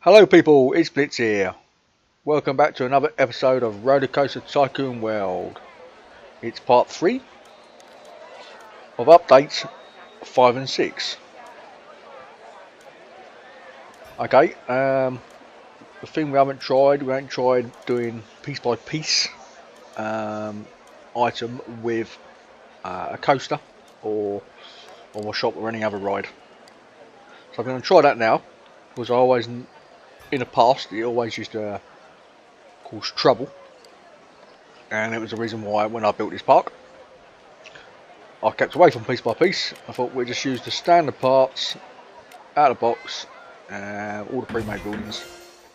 Hello people, it's Blitz here. Welcome back to another episode of Rollercoaster Tycoon World. It's part 3 of updates 5 and 6. Okay, the thing we haven't tried doing piece by piece item with a coaster or a shop or any other ride. So I'm going to try that now, because I always, in the past, it always used to cause trouble. And it was the reason why when I built this park, I kept away from piece by piece. I thought we'd just use the standard parts out of the box and all the pre-made buildings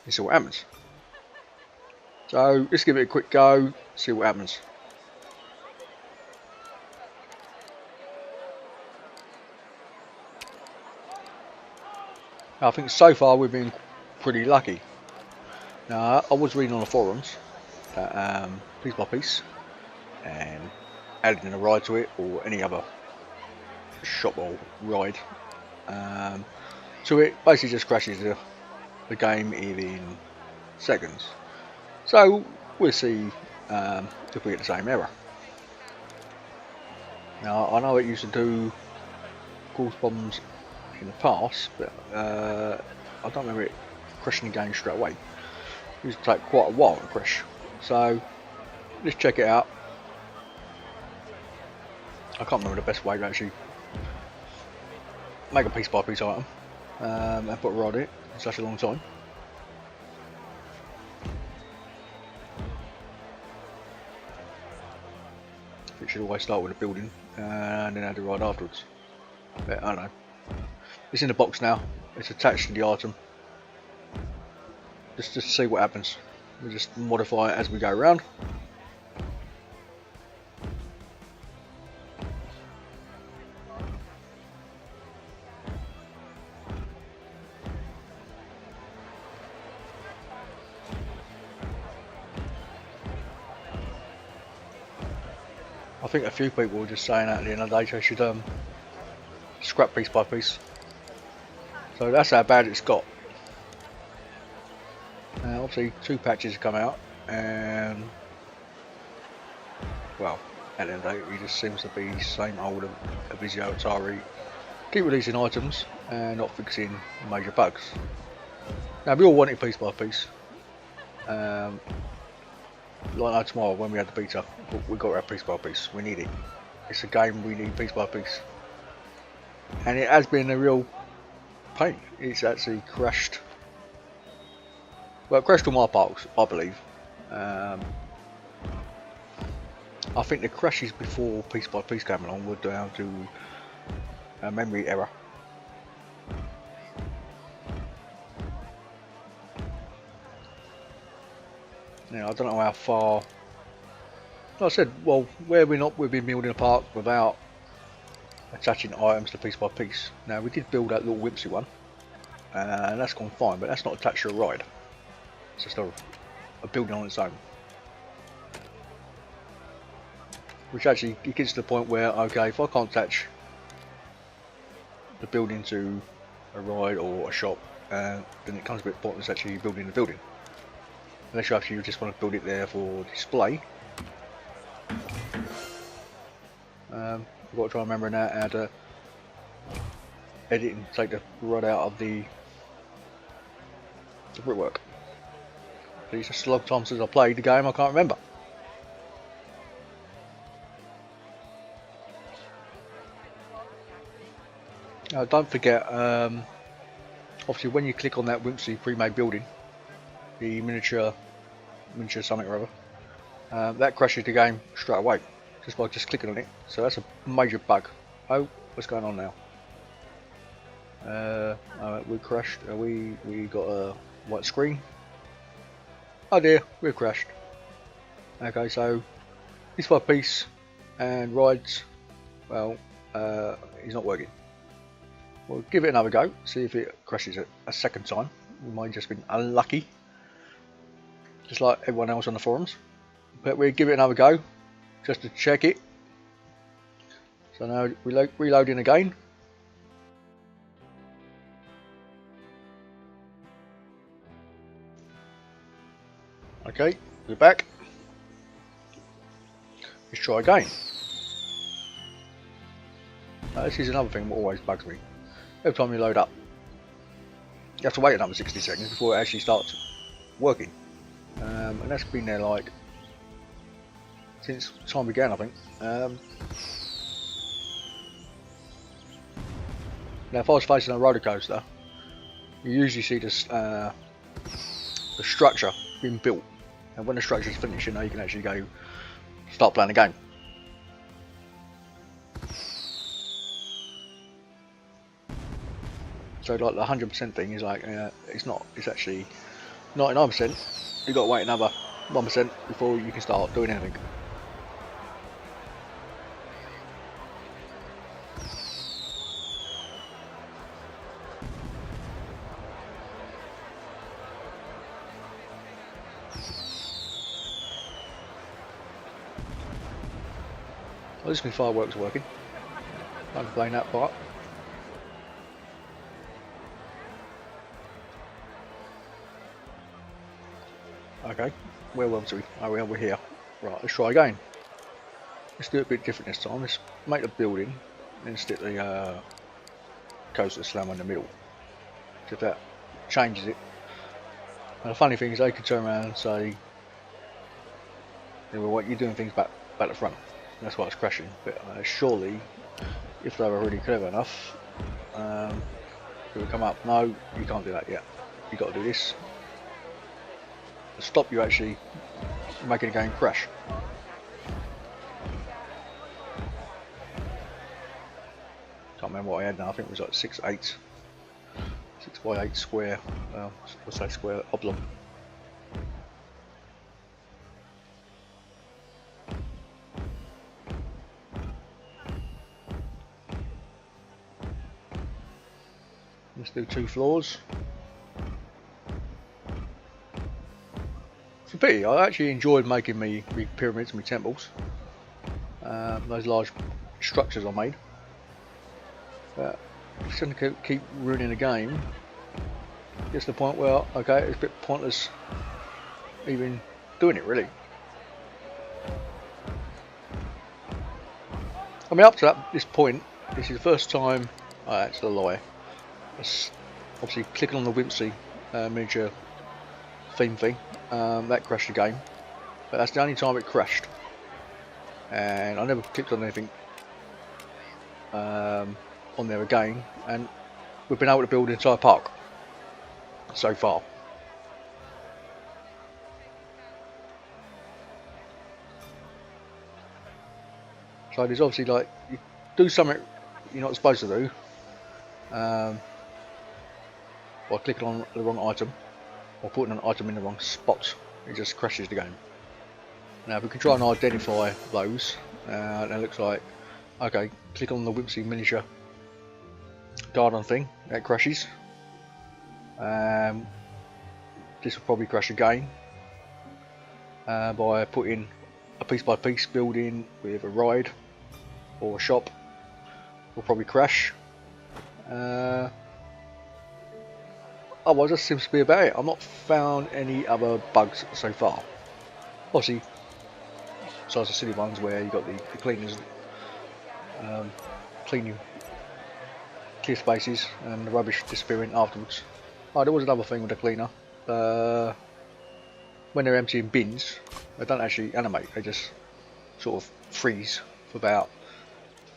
and see what happens. So let's give it a quick go, see what happens. I think so far we've been pretty lucky. Now I was reading on the forums that piece by piece and adding a ride to it or any other shop or ride to it basically just crashes the game in seconds. So we'll see if we get the same error. Now I know it used to do cause problems in the past, but I don't remember it crashing the game straight away. It used to take quite a while to crash. So let's check it out. I can't remember the best way to actually make a piece by piece item and put a rod in it in such a long time. It should always start with a building and then add the ride afterwards. But I don't know. It's in the box now. It's attached to the item. Just to see what happens. We just modify it as we go around. I think a few people were just saying at the end of the day they should scrap piece by piece. So that's how bad it's got. Obviously 2 patches have come out and well, at the end of the day he just seems to be same old Avizio Atari. Keep releasing items and not fixing major bugs. Now we all want it piece by piece. Like tomorrow when we had the beta, we got our piece by piece. We need it. It's a game we need piece by piece, and it has been a real pain. It's actually crashed. Well, it crashed all my parks, I believe. I think the crashes before piece by piece came along were down to a memory error. Now I don't know how far. Like I said, well, where we've been building a park without attaching items to piece by piece. Now we did build that little whimsy one, and that's gone fine, but that's not attached to a ride. It's just a building on its own. Which actually it gets to the point where, okay, if I can't attach the building to a ride or a shop, then it comes a bit pointless actually building the building. Unless you actually just want to build it there for display. I've got to try and remember now how to edit and take the rod out of the brickwork. It's just a long time since I played the game, I can't remember. Don't forget, obviously when you click on that Wimpsy pre-made building, the miniature something or other, that crashes the game straight away just by just clicking on it. So that's a major bug. Oh, what's going on now? We crashed. We got a white screen. Oh dear, we've crashed. Okay, so piece by piece and rides. Well, it's not working. We'll give it another go. See if it crashes it a second time. We might have just been unlucky, just like everyone else on the forums. But we'll give it another go just to check it. So now reloading again. Okay, we're back. Let's try again. This is another thing that always bugs me. Every time you load up, you have to wait another 60 seconds before it actually starts working. And that's been there like since time began, I think. Now, if I was facing a roller coaster, you usually see this, the structure being built, and when the structure is finished, you know you can actually go start playing the game. So like the 100% thing is like it's not. It's actually 99%. You've got to wait another 1% before you can start doing anything. Well, this is fireworks working. I'm playing that part. Okay, where were we? Oh, we're here. Right, let's try again. Let's do it a bit different this time. Let's make the building and stick the coaster slam in the middle. So that changes it. And the funny thing is, they could turn around and say, "Well, what you're doing things back to front." That's why it's crashing. But surely, if they were really clever enough, it would come up. No, you can't do that yet. You got to do this to stop you actually making a game crash. Can't remember what I had now. I think it was like 6 by 8 square. Let's say square oblong. Let's do 2 floors. It's a pity. I actually enjoyed making me pyramids and me temples. Those large structures I made. But it's going to keep ruining the game. Gets to the point where, okay, it's a bit pointless even doing it, really. I mean, up to this point, this is the first time. Oh, that's a lie. It's obviously clicking on the Whimsy miniature theme thing. That crashed the game, but that's the only time it crashed. And I never clicked on anything on there again, and we've been able to build an entire park so far. So there's obviously, like, you do something you're not supposed to do by clicking on the wrong item or putting an item in the wrong spot, it just crashes the game. Now if we can try and identify those, it looks like, okay, click on the Whimsy miniature garden thing, that crashes. This will probably crash again by putting a piece by piece building with a ride or a shop will probably crash. Otherwise that seems to be about it. I've not found any other bugs so far. Obviously, besides the silly ones where you got the cleaners cleaning clear spaces and the rubbish disappearing afterwards. Oh, there was another thing with the cleaner. When they're emptying bins, they don't actually animate, they just sort of freeze for about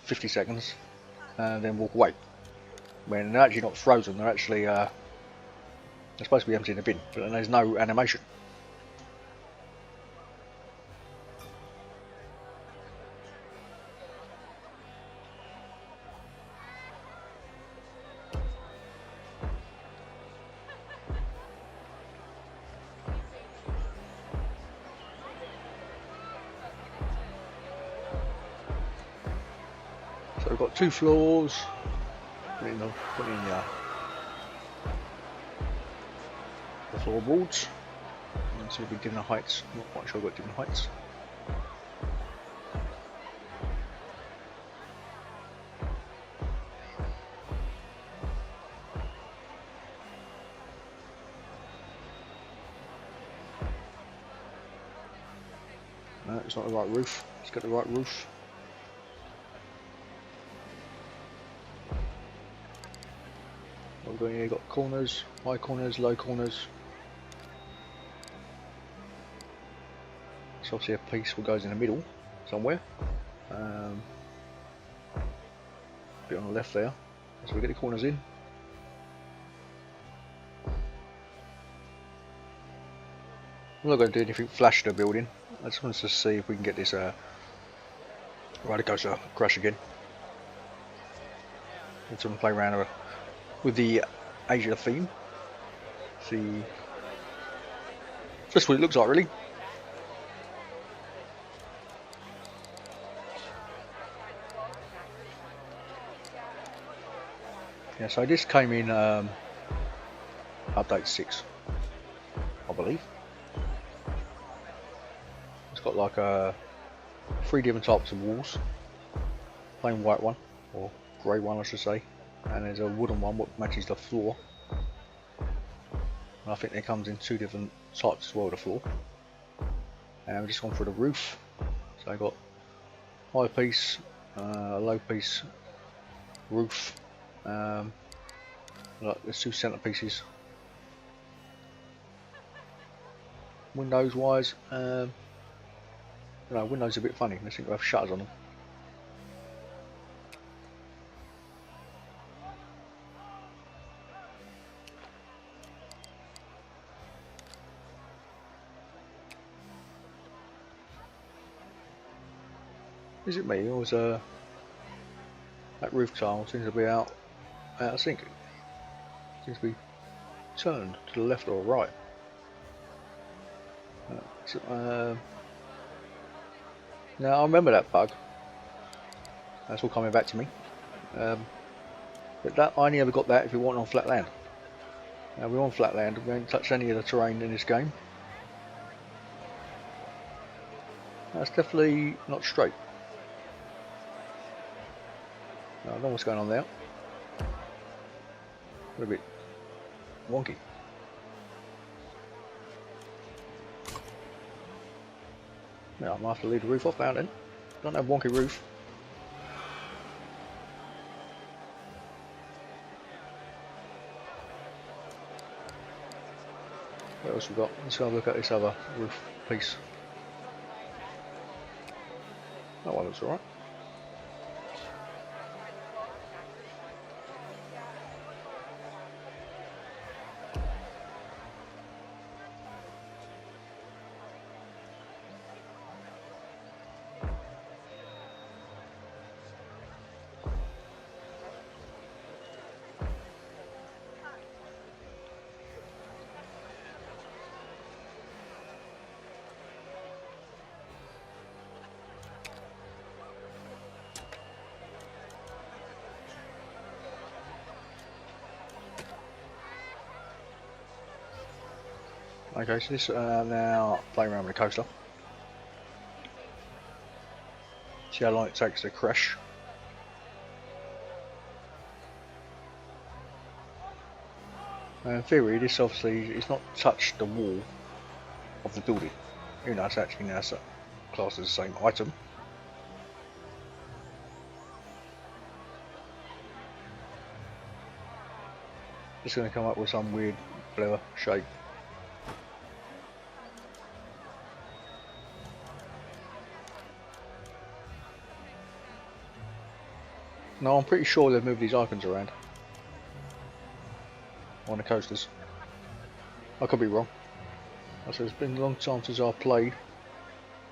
50 seconds and then walk away. When they're actually not frozen, they're actually they're supposed to be emptying the bin, but then there's no animation. So we've got 2 floors, put in the floorboards, and so we'll be different heights. I'm not quite sure what different heights. It's not the right roof. Let's get the right roof. What we've got here, got corners, high corners, low corners. So obviously a piece that goes in the middle somewhere. Bit on the left there. So we get the corners in. I'm not going to do anything flash to the building. I just wanted to see if we can get this Rollercoaster crash again. Let's play around with the Asia theme. See just what it looks like, really. Yeah, so this came in update 6, I believe. It's got like 3 different types of walls. Plain white one, or grey one I should say, and there's a wooden one that matches the floor. And I think it comes in 2 different types as well, the floor. And we've just gone for the roof. So I got high piece, low piece, roof. Like there's 2 centre pieces. Windows wise, windows are a bit funny. They seem to have shutters on them. Is it me, or is that roof tile seems to be out of sync? Seems to be turned to the left or right. Now I remember that bug. That's all coming back to me. But that I only ever got that if we weren't on flat land. Now we're on flat land. We haven't touched any of the terrain in this game. That's definitely not straight. I don't know what's going on there. A bit wonky. Yeah, I might have to leave the roof off now then. Don't have wonky roof. What else we got? Let's have a look at this other roof piece. That one looks alright. Okay, so this now playing around with the coaster. See how long it takes to crash. In theory, this obviously is not touched the wall of the building. Even though it's actually now classed as the same item. Just going to come up with some weird clever shape. No, I'm pretty sure they've moved these icons around on the coasters. I could be wrong. So it's been a long time since I've played.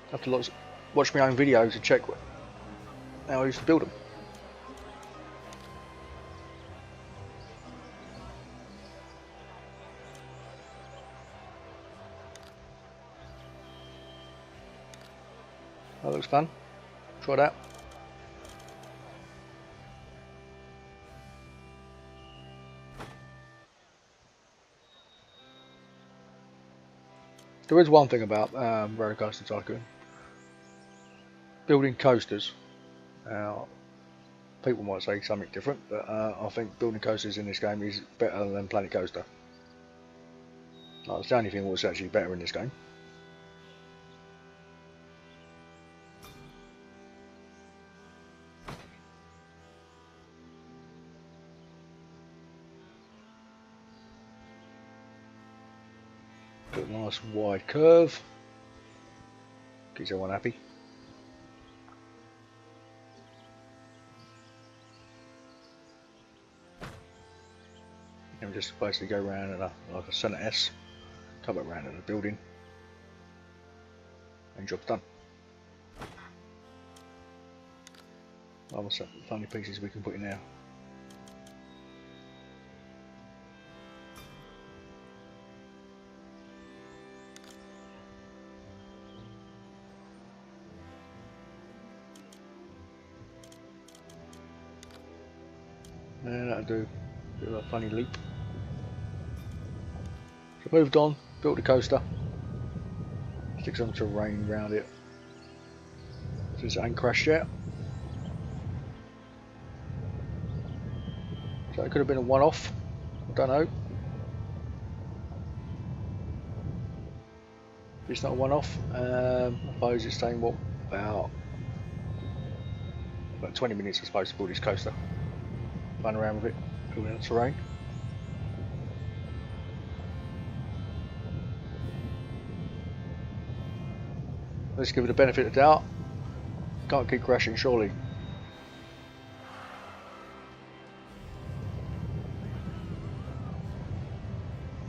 I have to watch my own videos to check how I used to build them. That looks fun. Try that. There is one thing about Rollercoaster Tycoon. Building coasters. Now, people might say something different, but I think building coasters in this game is better than Planet Coaster. That's the only thing that's actually better in this game. Got a nice wide curve. Keeps everyone happy. And we just basically go around in like a centre S, come it around in the building, and job's done. Other funny pieces we can put in there. And that'll do a bit of a funny loop. So moved on, built the coaster, stick some terrain around it since it ain't crashed yet. So it could have been a one-off, I don't know. It's not a one-off. I suppose it's taking what, about 20 minutes I suppose to build this coaster. Run around with it, building the terrain. Let's give it the benefit of the doubt. Can't keep crashing surely.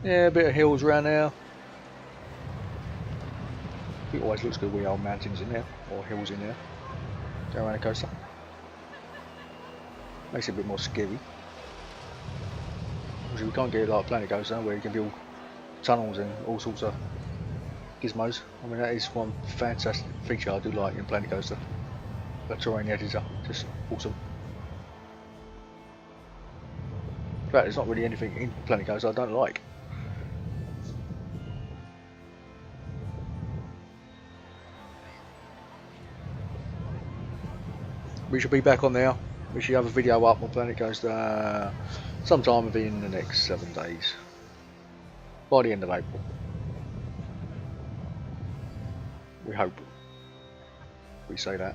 Yeah, a bit of hills around there. It always looks good with old mountains in there, or hills in there. Go around the coaster. Makes it a bit more scary. Obviously we can't get it like a Planet Coaster where you can build tunnels and all sorts of gizmos. I mean that is one fantastic feature I do like in Planet Coaster. The terrain editor, just awesome. In fact, there's not really anything in Planet Coaster I don't like. We should be back on there. We should have a video up on Planet Coaster sometime within the next 7 days. By the end of April. We hope. We say that.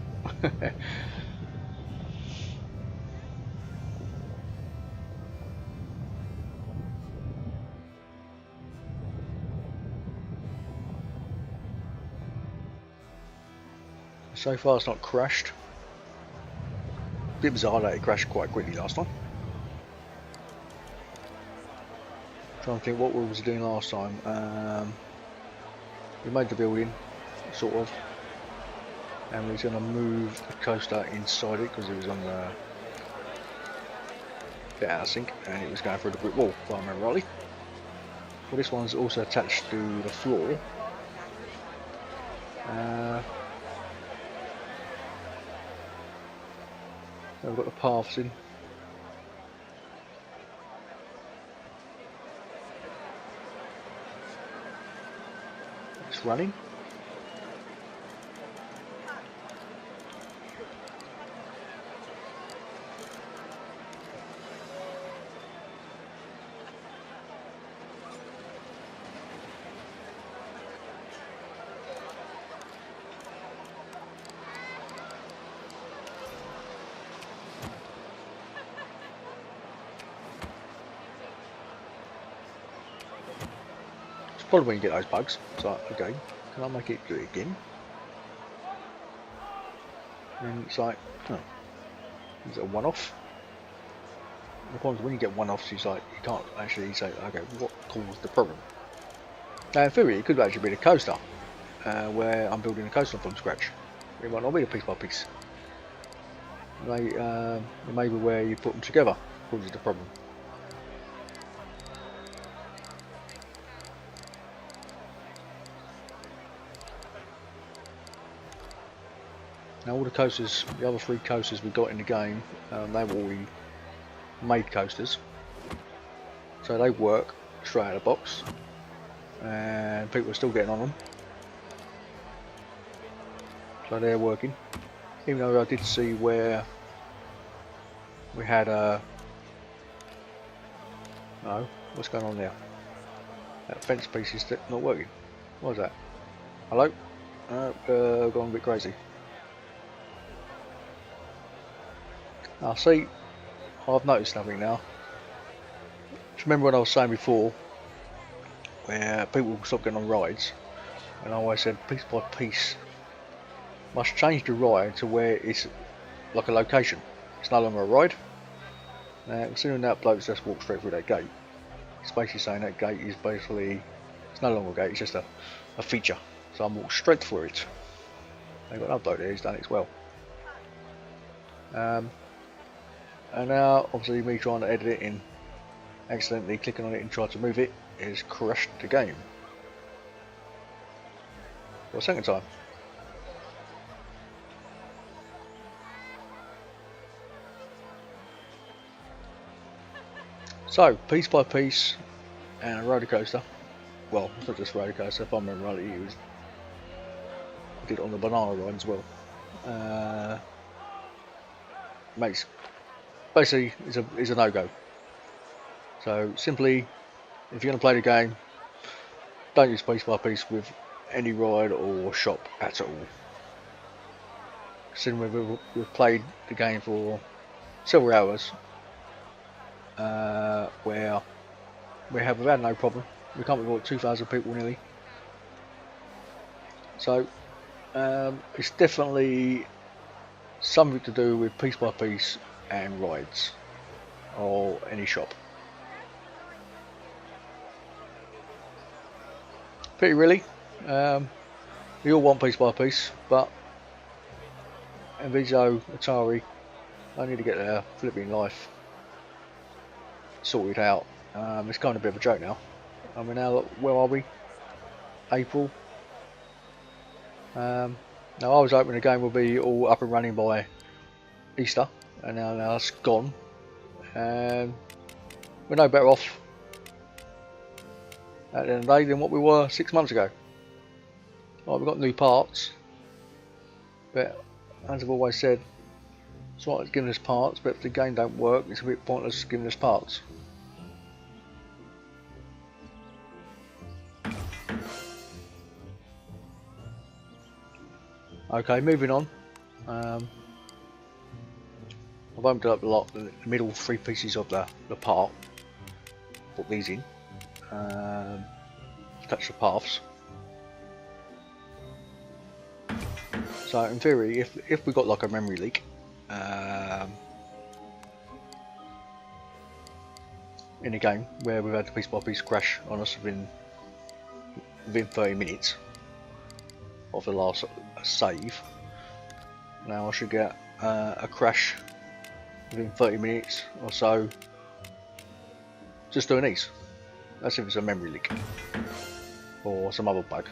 So far it's not crashed. Bit bizarre that it crashed quite quickly last time. Trying to think what we was doing last time. We made the building, sort of, and we was going to move the coaster inside it because it was on the bit out of sync and it was going through the brick wall, if I remember rightly. Well, this one's also attached to the floor. We've got the paths in. It's running. Probably when you get those bugs. It's like, okay, can I make it do it again? And it's like, oh, is it a one-off? The problem is when you get one-offs, it's like, you can't actually say, okay, what caused the problem? Now in theory, it could actually be the coaster, where I'm building a coaster from scratch. It might not be a piece by piece. It may be where you put them together causes the problem. Now all the coasters, the other 3 coasters we got in the game, they were already made coasters, so they work straight out of the box, and people are still getting on them, so they're working. Even though I did see where we had a no, what's going on there? That fence piece is not working. What was that? Hello? Gone a bit crazy. I see, I've noticed something now. Just remember what I was saying before, where people stop getting on rides, and I always said piece by piece must change the ride to where it's like a location. It's no longer a ride. Now, considering that bloke's just walked straight through that gate, it's basically saying that gate is basically, it's no longer a gate, it's just a feature. So I'm walked straight through it. They've got an upload there, he's done it as well. And now, obviously, me trying to edit it in, accidentally clicking on it and trying to move it, has crashed the game. For a second time. So, piece by piece, and a roller coaster. Well, it's not just a roller coaster, if I remember rightly, I did it on the banana ride as well. Makes basically is a no-go. So simply, if you're going to play the game, don't use piece by piece with any ride or shop at all. Considering we've played the game for several hours, where we've had no problem. We can't avoid 2,000 people nearly. So it's definitely something to do with piece by piece and rides or any shop. Pretty really. We all want piece by piece, but Nviso, Atari, I need to get their flipping life sorted out. It's kind of a bit of a joke now. I mean, now where are we? April. Now I was hoping the game will be all up and running by Easter, and now it's gone. And we're no better off at the end of the day than what we were 6 months ago. Right, we've got new parts, but as I've always said, it's right, it's giving us parts, but if the game don't work, it's a bit pointless giving us parts. Okay, moving on. I've opened up the middle three pieces of the part. Put these in. Touch the paths. So in theory, if we got like a memory leak, in a game where we've had the piece by piece crash on us within 30 minutes of the last save, now I should get a crash within 30 minutes or so just doing these. That's if it's a memory leak or some other bug,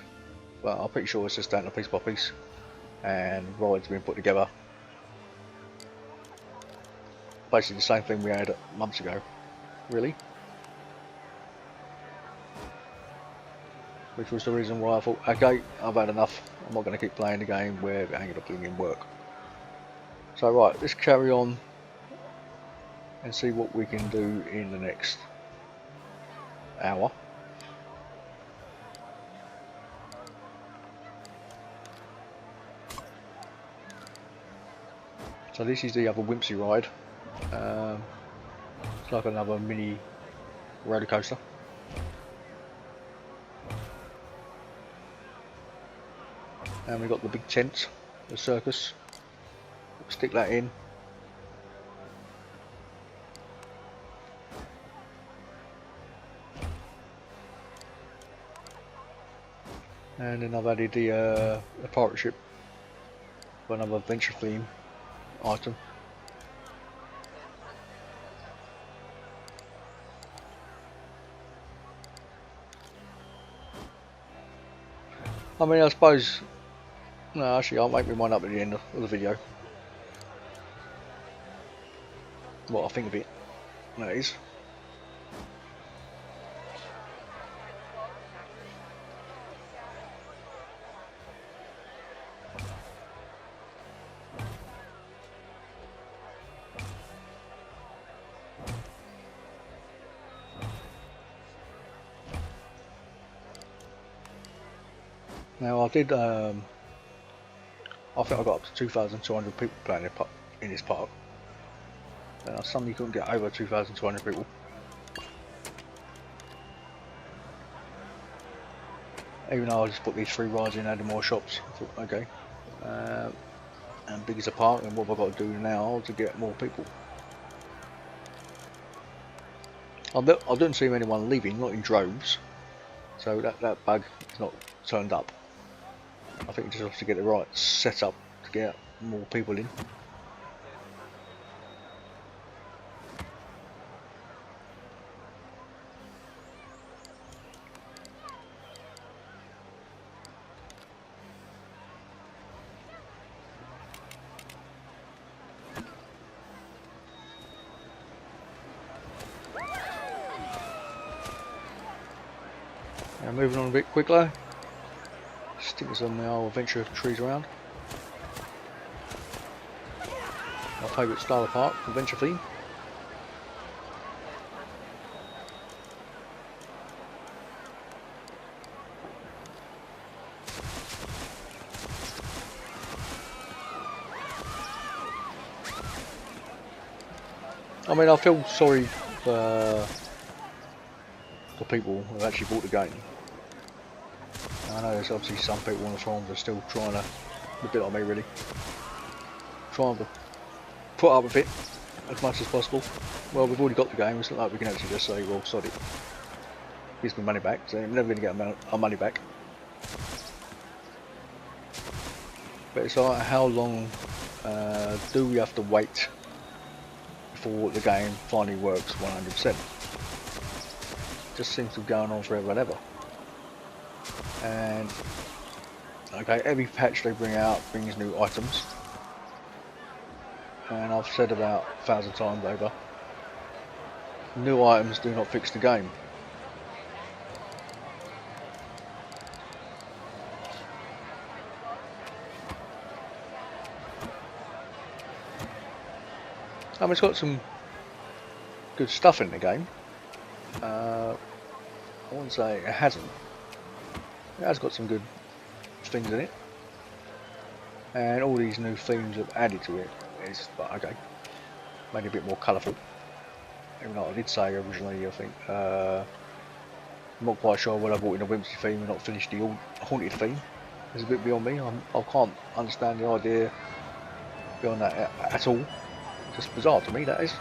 but I'm pretty sure it's just down to piece by piece and rides being put together. Basically the same thing we had months ago, really. Which was the reason why I thought, okay, I've had enough. I'm not going to keep playing the game where it ain't going to bring in work. So right, let's carry on and see what we can do in the next hour. So this is the other Whimsy ride. It's like another mini roller coaster. And we've got the big tent, the circus. Stick that in. And then I've added the pirate ship for another adventure theme item. I mean, I suppose, no, actually I'll make my mind up at the end of the video what I think of it. That is. Now I did, I think I got up to 2,200 people playing in this park. And I suddenly couldn't get over 2,200 people. Even though I just put these 3 rides in, added more shops, I thought, okay. And big as a park, and what have I got to do now to get more people? I don't see anyone leaving, not in droves, so that bug is not turned up. I think you just have to get the right setup to get more people in. Now moving on a bit quicker. Stick some of my old adventure trees around. My favourite style of park, adventure theme. I mean, I feel sorry for the people who actually bought the game. I know there's obviously some people on the forums are still trying to, a bit like me really, trying to put up with it as much as possible. Well, we've already got the game, it's not like we can actually just say, well, sod it, here's my money back, so I'm never going to get our money back. But it's like, how long do we have to wait before the game finally works 100%? Just seems to be going on forever and ever. And okay, every patch they bring out brings new items, and I've said about 1,000 times over, new items do not fix the game. I mean, it's got some good stuff in the game. I wouldn't say it hasn't. It has got some good things in it, and all these new themes have added to it. It's okay, made it a bit more colourful. Even though I did say originally, I think I'm not quite sure what I bought in the Whimsy theme and not finished the Haunted theme. It's a bit beyond me. I can't understand the idea beyond that at all. It's just bizarre to me, that is.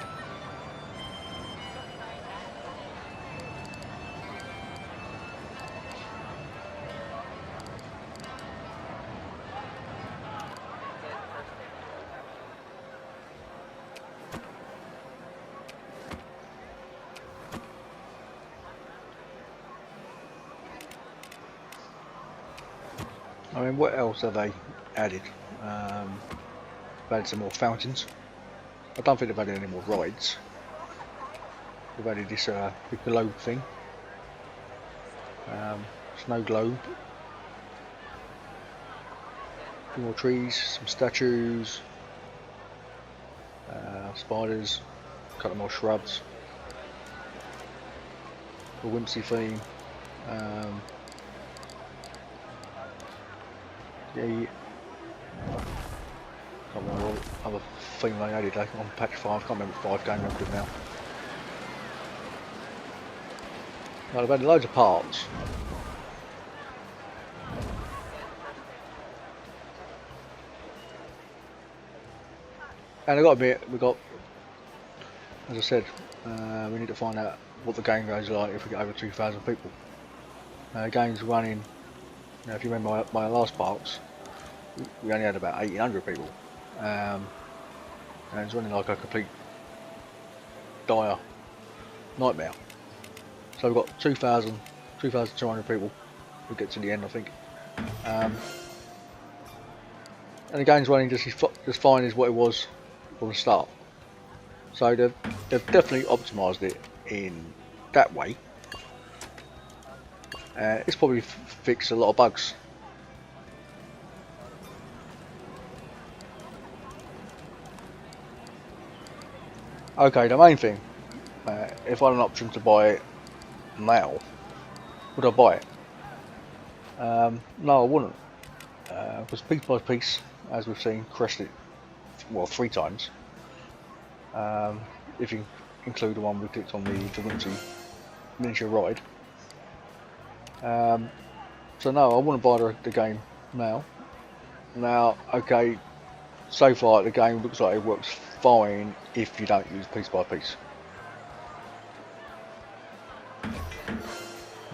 I mean, what else have they added? They've added some more fountains. I don't think they've added any more rides. They've added this big globe thing. Snow globe. A few more trees, some statues, spiders, a couple more shrubs. The Whimsy theme. Yeah, can't remember what other theme they added on patch 5, can't remember 5 game over now. Well, they've added loads of parts. And I got to admit, we got, as I said, we need to find out what the game goes like if we get over 2,000 people. The game's running, you know, if you remember my last parks, we only had about 1,800 people, and it's running like a complete dire nightmare. So we've got 2,200 people. We get to the end, I think, and the game's running just fine as what it was from the start. So they've definitely optimised it in that way. It's probably fixed a lot of bugs. Okay, the main thing, if I had an option to buy it now, would I buy it? No, I wouldn't, because piece by piece, as we've seen, crashed it, well, 3 times. If you include the one we clicked on the Whimsy miniature ride. So no, I wouldn't buy the game now. Now, okay, so far the game looks like it works fine if you don't use piece by piece.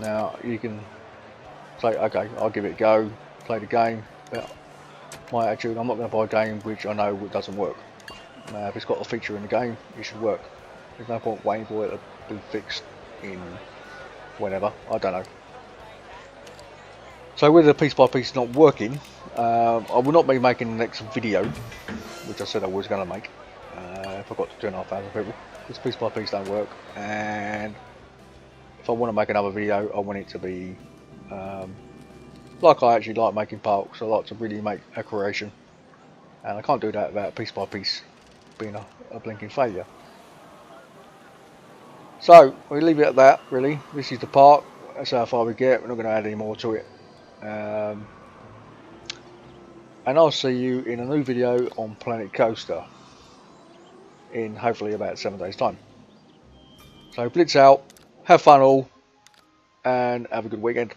Now you can say, okay, I'll give it a go, play the game, but my attitude, I'm not going to buy a game which I know doesn't work. Now, if it's got a feature in the game, it should work. There's no point waiting for it to be fixed in whenever, I don't know. So with the piece by piece not working, I will not be making the next video, which I said I was going to make. I forgot to 2,500 people. This piece by piece don't work, and if I want to make another video, I want it to be like I actually like making parks. I like to really make a creation, and I can't do that without piece by piece being a blinking failure. So we leave it at that. Really, this is the park. That's how far we get. We're not going to add any more to it. And I'll see you in a new video on Planet Coaster in hopefully about 7 days time. So Blitz out, have fun all, and have a good weekend.